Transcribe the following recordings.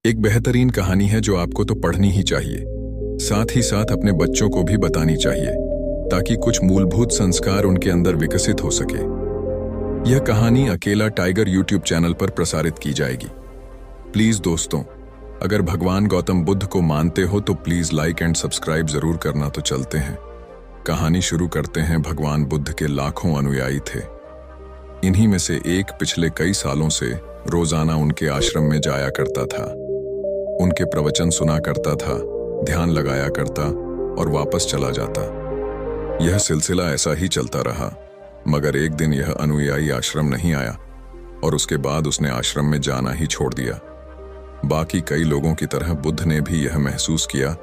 एक बेहतरीन कहानी है जो आपको तो पढ़नी ही चाहिए, साथ ही साथ अपने बच्चों को भी बतानी चाहिए ताकि कुछ मूलभूत संस्कार उनके अंदर विकसित हो सके। यह कहानी अकेला टाइगर यूट्यूब चैनल पर प्रसारित की जाएगी। प्लीज दोस्तों, अगर भगवान गौतम बुद्ध को मानते हो तो प्लीज लाइक एंड सब्सक्राइब जरूर करना। तो चलते हैं, कहानी शुरू करते हैं। भगवान बुद्ध के लाखों अनुयायी थे। इन्हीं में से एक पिछले कई सालों से रोजाना उनके आश्रम में जाया करता था, उनके प्रवचन सुना करता था, ध्यान लगाया करता और वापस चला जाता। यह सिलसिला ऐसा ही चलता रहा, मगर एक दिन यह अनुयायी आश्रम नहीं आया और उसके बाद उसने आश्रम में जाना ही छोड़ दिया। बाकी कई लोगों की तरह बुद्ध ने भी यह महसूस किया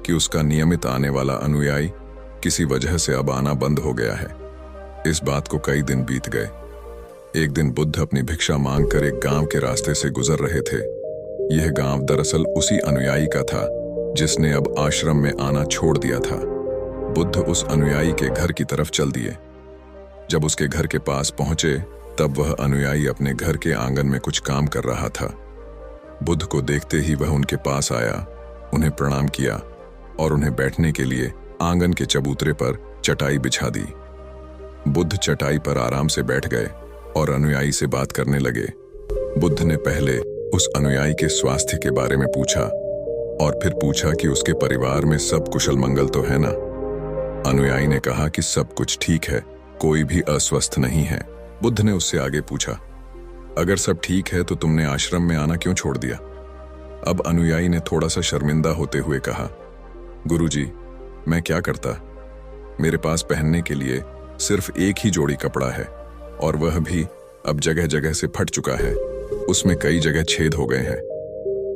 कि उसका नियमित आने वाला अनुयायी किसी वजह से अब आना बंद हो गया है। इस बात को कई दिन बीत गए। एक दिन बुद्ध अपनी भिक्षा मांगकर एक गांव के रास्ते से गुजर रहे थे। यह गांव दरअसल उसी अनुयायी का था जिसने अब आश्रम में आना छोड़ दिया था। बुद्ध उस अनुयायी के घर की तरफ चल दिए। जब उसके घर के पास पहुंचे तब वह अनुयायी अपने घर के आंगन में कुछ काम कर रहा था। बुद्ध को देखते ही वह उनके पास आया, उन्हें प्रणाम किया और उन्हें बैठने के लिए आंगन के चबूतरे पर चटाई बिछा दी। बुद्ध चटाई पर आराम से बैठ गए और अनुयायी से बात करने लगे। बुद्ध ने पहले उस अनुयायी के स्वास्थ्य के बारे में पूछा और फिर पूछा कि उसके परिवार में सब कुशल मंगल तो है ना। अनुयायी ने कहा कि सब कुछ ठीक है, कोई भी अस्वस्थ नहीं है। बुद्ध ने उससे आगे पूछा, अगर सब ठीक है तो तुमने आश्रम में आना क्यों छोड़ दिया? अब अनुयायी ने थोड़ा सा शर्मिंदा होते हुए कहा, गुरुजी, मैं क्या करता? मेरे पास पहनने के लिए सिर्फ एक ही जोड़ी कपड़ा है और वह भी अब जगह जगह से फट चुका है, उसमें कई जगह छेद हो गए हैं।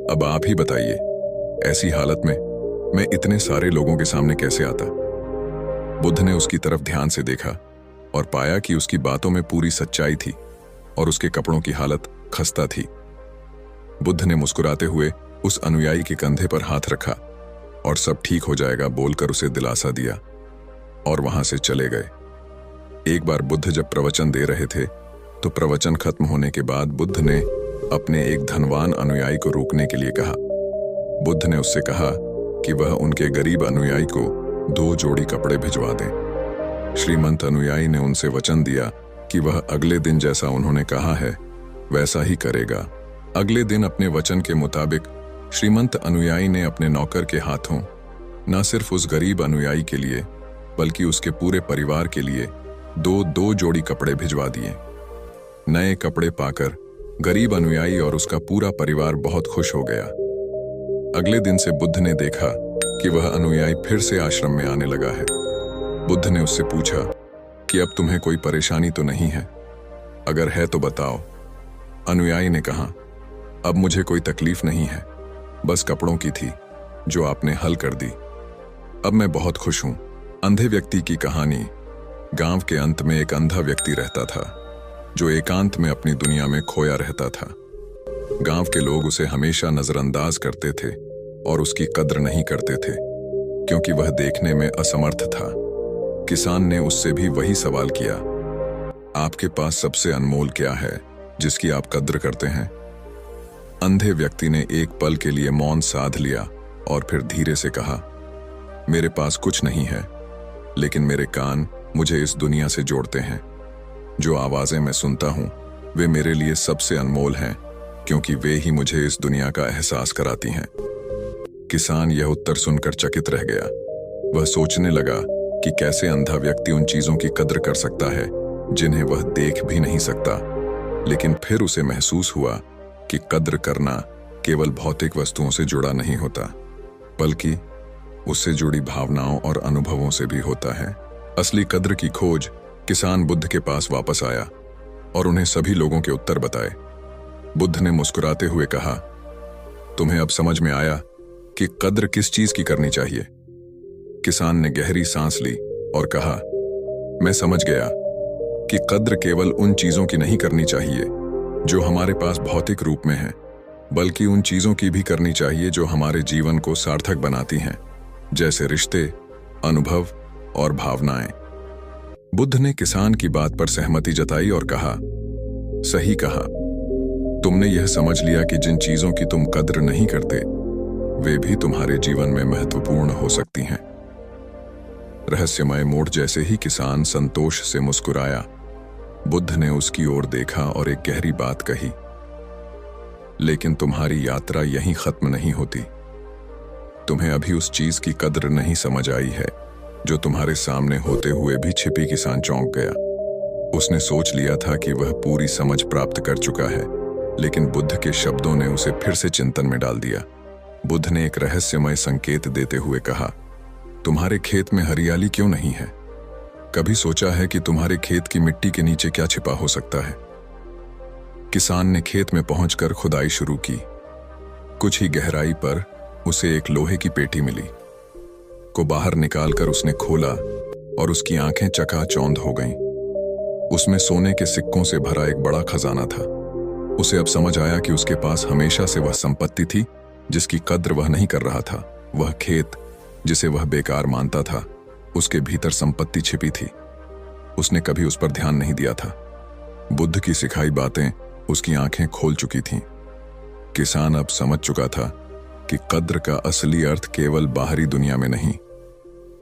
अब आप ही बताइए, ऐसी हालत में मैं इतने सारे लोगों के सामने कैसे आता? बुद्ध ने उसकी तरफ ध्यान से देखा और पाया कि उसकी बातों में पूरी सच्चाई थी और उसके कपड़ों की हालत खस्ता थी। बुद्ध ने मुस्कुराते हुए उस अनुयायी के कंधे पर हाथ रखा और सब ठीक हो जाएगा बोलकर उसे दिलासा दिया और वहां से चले गए। एक बार बुद्ध जब प्रवचन दे रहे थे तो प्रवचन खत्म होने के बाद बुद्ध ने अपने एक धनवान अनुयायी को रोकने के लिए कहा। बुद्ध ने उससे कहा कि वह उनके गरीब अनुयायी को 2 जोड़ी कपड़े भिजवा दें। श्रीमंत अनुयायी ने उनसे वचन दिया कि वह अगले दिन जैसा उन्होंने कहा है वैसा ही करेगा। अगले दिन अपने वचन के मुताबिक श्रीमंत अनुयायी ने अपने नौकर के हाथों न सिर्फ उस गरीब अनुयायी के लिए बल्कि उसके पूरे परिवार के लिए 2 जोड़ी कपड़े भिजवा दिए। नए कपड़े पाकर गरीब अनुयायी और उसका पूरा परिवार बहुत खुश हो गया। अगले दिन से बुद्ध ने देखा कि वह अनुयायी फिर से आश्रम में आने लगा है। बुद्ध ने उससे पूछा कि अब तुम्हें कोई परेशानी तो नहीं है? अगर है तो बताओ। अनुयायी ने कहा, अब मुझे कोई तकलीफ नहीं है, बस कपड़ों की थी जो आपने हल कर दी। अब मैं बहुत खुश हूं। अंधे व्यक्ति की कहानी। गांव के अंत में एक अंधा व्यक्ति रहता था जो एकांत में अपनी दुनिया में खोया रहता था। गांव के लोग उसे हमेशा नजरअंदाज करते थे और उसकी कद्र नहीं करते थे क्योंकि वह देखने में असमर्थ था। किसान ने उससे भी वही सवाल किया, आपके पास सबसे अनमोल क्या है जिसकी आप कद्र करते हैं? अंधे व्यक्ति ने एक पल के लिए मौन साध लिया और फिर धीरे से कहा, मेरे पास कुछ नहीं है, लेकिन मेरे कान मुझे इस दुनिया से जोड़ते हैं। जो आवाजें मैं सुनता हूं वे मेरे लिए सबसे अनमोल हैं क्योंकि वे ही मुझे इस दुनिया का एहसास कराती हैं। किसान यह उत्तर सुनकर चकित रह गया। वह सोचने लगा कि कैसे अंधा व्यक्ति उन चीजों की कद्र कर सकता है जिन्हें वह देख भी नहीं सकता। लेकिन फिर उसे महसूस हुआ कि कद्र करना केवल भौतिक वस्तुओं से जुड़ा नहीं होता बल्कि उससे जुड़ी भावनाओं और अनुभवों से भी होता है। असली कद्र की खोज किसान बुद्ध के पास वापस आया और उन्हें सभी लोगों के उत्तर बताए। बुद्ध ने मुस्कुराते हुए कहा, तुम्हें अब समझ में आया कि कद्र किस चीज की करनी चाहिए? किसान ने गहरी सांस ली और कहा, मैं समझ गया कि कद्र केवल उन चीजों की नहीं करनी चाहिए जो हमारे पास भौतिक रूप में है, बल्कि उन चीजों की भी करनी चाहिए जो हमारे जीवन को सार्थक बनाती हैं, जैसे रिश्ते, अनुभव और भावनाएं। बुद्ध ने किसान की बात पर सहमति जताई और कहा, सही कहा, तुमने यह समझ लिया कि जिन चीजों की तुम कद्र नहीं करते वे भी तुम्हारे जीवन में महत्वपूर्ण हो सकती हैं। रहस्यमय मोड़ जैसे ही किसान संतोष से मुस्कुराया, बुद्ध ने उसकी ओर देखा और एक गहरी बात कही, लेकिन तुम्हारी यात्रा यहीं खत्म नहीं होती। तुम्हें अभी उस चीज की कद्र नहीं समझ आई है जो तुम्हारे सामने होते हुए भी छिपी। किसान चौंक गया। उसने सोच लिया था कि वह पूरी समझ प्राप्त कर चुका है, लेकिन बुद्ध के शब्दों ने उसे फिर से चिंतन में डाल दिया। बुद्ध ने एक रहस्यमय संकेत देते हुए कहा, तुम्हारे खेत में हरियाली क्यों नहीं है? कभी सोचा है कि तुम्हारे खेत की मिट्टी के नीचे क्या छिपा हो सकता है? किसान ने खेत में पहुंचकर खुदाई शुरू की। कुछ ही गहराई पर उसे एक लोहे की पेटी मिली। को बाहर निकालकर उसने खोला और उसकी आंखें चकाचौंध हो गईं। उसमें सोने के सिक्कों से भरा एक बड़ा खजाना था। उसे अब समझ आया कि उसके पास हमेशा से वह संपत्ति थी जिसकी कद्र वह नहीं कर रहा था। वह खेत जिसे वह बेकार मानता था, उसके भीतर संपत्ति छिपी थी। उसने कभी उस पर ध्यान नहीं दिया था। बुद्ध की सिखाई बातें उसकी आंखें खोल चुकी थीं। किसान अब समझ चुका था कि कद्र का असली अर्थ केवल बाहरी दुनिया में नहीं,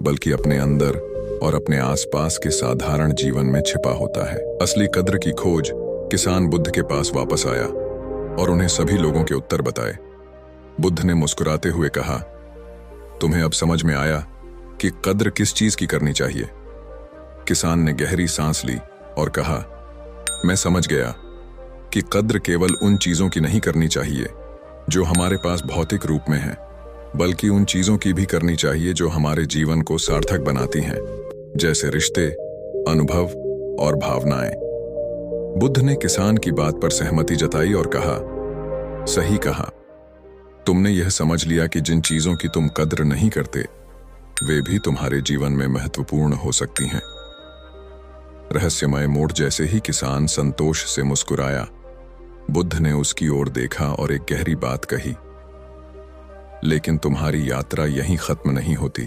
बल्कि अपने अंदर और अपने आसपास के साधारण जीवन में छिपा होता है। असली कद्र की खोज किसान बुद्ध के पास वापस आया और उन्हें सभी लोगों के उत्तर बताए। बुद्ध ने मुस्कुराते हुए कहा, तुम्हें अब समझ में आया कि कद्र किस चीज की करनी चाहिए? किसान ने गहरी सांस ली और कहा, मैं समझ गया कि कद्र केवल उन चीजों की नहीं करनी चाहिए जो हमारे पास भौतिक रूप में है, बल्कि उन चीजों की भी करनी चाहिए जो हमारे जीवन को सार्थक बनाती हैं, जैसे रिश्ते, अनुभव और भावनाएं। बुद्ध ने किसान की बात पर सहमति जताई और कहा, सही कहा। तुमने यह समझ लिया कि जिन चीजों की तुम कद्र नहीं करते वे भी तुम्हारे जीवन में महत्वपूर्ण हो सकती हैं। रहस्यमय मोड़ जैसे ही किसान संतोष से मुस्कुराया, बुद्ध ने उसकी ओर देखा और एक गहरी बात कही, लेकिन तुम्हारी यात्रा यहीं खत्म नहीं होती।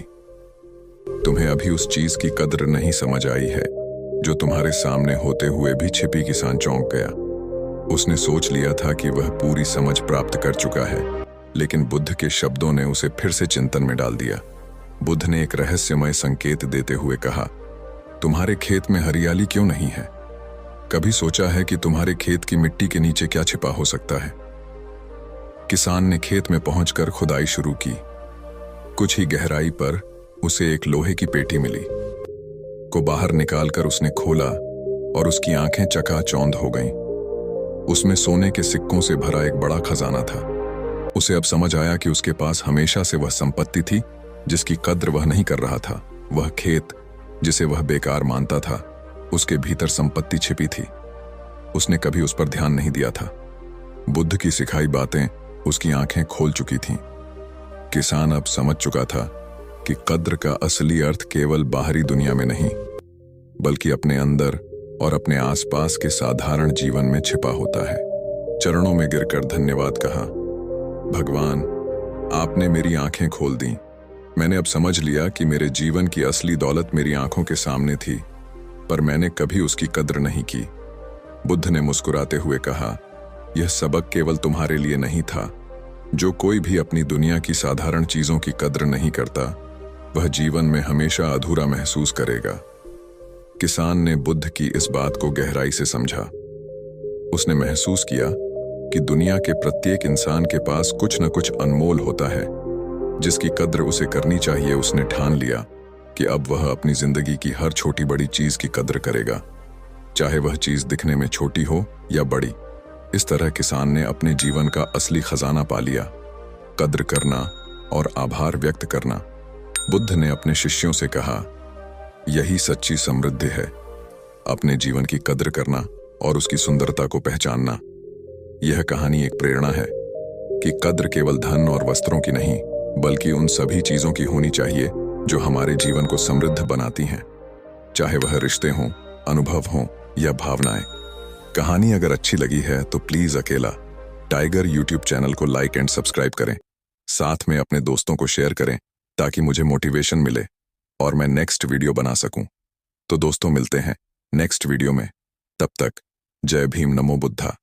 तुम्हें अभी उस चीज की कद्र नहीं समझ आई है जो तुम्हारे सामने होते हुए भी छिपी। किसान चौंक गया। उसने सोच लिया था कि वह पूरी समझ प्राप्त कर चुका है, लेकिन बुद्ध के शब्दों ने उसे फिर से चिंतन में डाल दिया। बुद्ध ने एक रहस्यमय संकेत देते हुए कहा, तुम्हारे खेत में हरियाली क्यों नहीं है? कभी सोचा है कि तुम्हारे खेत की मिट्टी के नीचे क्या छिपा हो सकता है? किसान ने खेत में पहुंचकर खुदाई शुरू की। कुछ ही गहराई पर उसे एक लोहे की पेटी मिली। को बाहर निकालकर उसने खोला और उसकी आंखें चकाचौंध हो गईं। उसमें सोने के सिक्कों से भरा एक बड़ा खजाना था। उसे अब समझ आया कि उसके पास हमेशा से वह संपत्ति थी जिसकी कद्र वह नहीं कर रहा था। वह खेत जिसे वह बेकार मानता था, उसके भीतर संपत्ति छिपी थी। उसने कभी उस पर ध्यान नहीं दिया था। बुद्ध की सिखाई बातें उसकी आंखें खोल चुकी थीं। किसान अब समझ चुका था कि कद्र का असली अर्थ केवल बाहरी दुनिया में नहीं, बल्कि अपने अंदर और अपने आसपास के साधारण जीवन में छिपा होता है। चरणों में गिरकर धन्यवाद कहा, भगवान, आपने मेरी आंखें खोल दी। मैंने अब समझ लिया कि मेरे जीवन की असली दौलत मेरी आंखों के सामने थी, पर मैंने कभी उसकी कद्र नहीं की। बुद्ध ने मुस्कुराते हुए कहा, यह सबक केवल तुम्हारे लिए नहीं था। जो कोई भी अपनी दुनिया की साधारण चीजों की कद्र नहीं करता, वह जीवन में हमेशा अधूरा महसूस करेगा। किसान ने बुद्ध की इस बात को गहराई से समझा। उसने महसूस किया कि दुनिया के प्रत्येक इंसान के पास कुछ न कुछ अनमोल होता है जिसकी कद्र उसे करनी चाहिए। उसने ठान लिया कि अब वह अपनी जिंदगी की हर छोटी बड़ी चीज की कद्र करेगा, चाहे वह चीज दिखने में छोटी हो या बड़ी। इस तरह किसान ने अपने जीवन का असली खजाना पा लिया, कद्र करना और आभार व्यक्त करना। बुद्ध ने अपने शिष्यों से कहा, यही सच्ची समृद्धि है, अपने जीवन की कद्र करना और उसकी सुंदरता को पहचानना। यह कहानी एक प्रेरणा है कि कद्र केवल धन और वस्त्रों की नहीं, बल्कि उन सभी चीजों की होनी चाहिए जो हमारे जीवन को समृद्ध बनाती हैं, चाहे वह रिश्ते हों, अनुभव हों या भावनाएं। कहानी अगर अच्छी लगी है तो प्लीज अकेला टाइगर यूट्यूब चैनल को लाइक एंड सब्सक्राइब करें। साथ में अपने दोस्तों को शेयर करें ताकि मुझे मोटिवेशन मिले और मैं नेक्स्ट वीडियो बना सकूं। तो दोस्तों, मिलते हैं नेक्स्ट वीडियो में। तब तक जय भीम, नमो बुद्धा।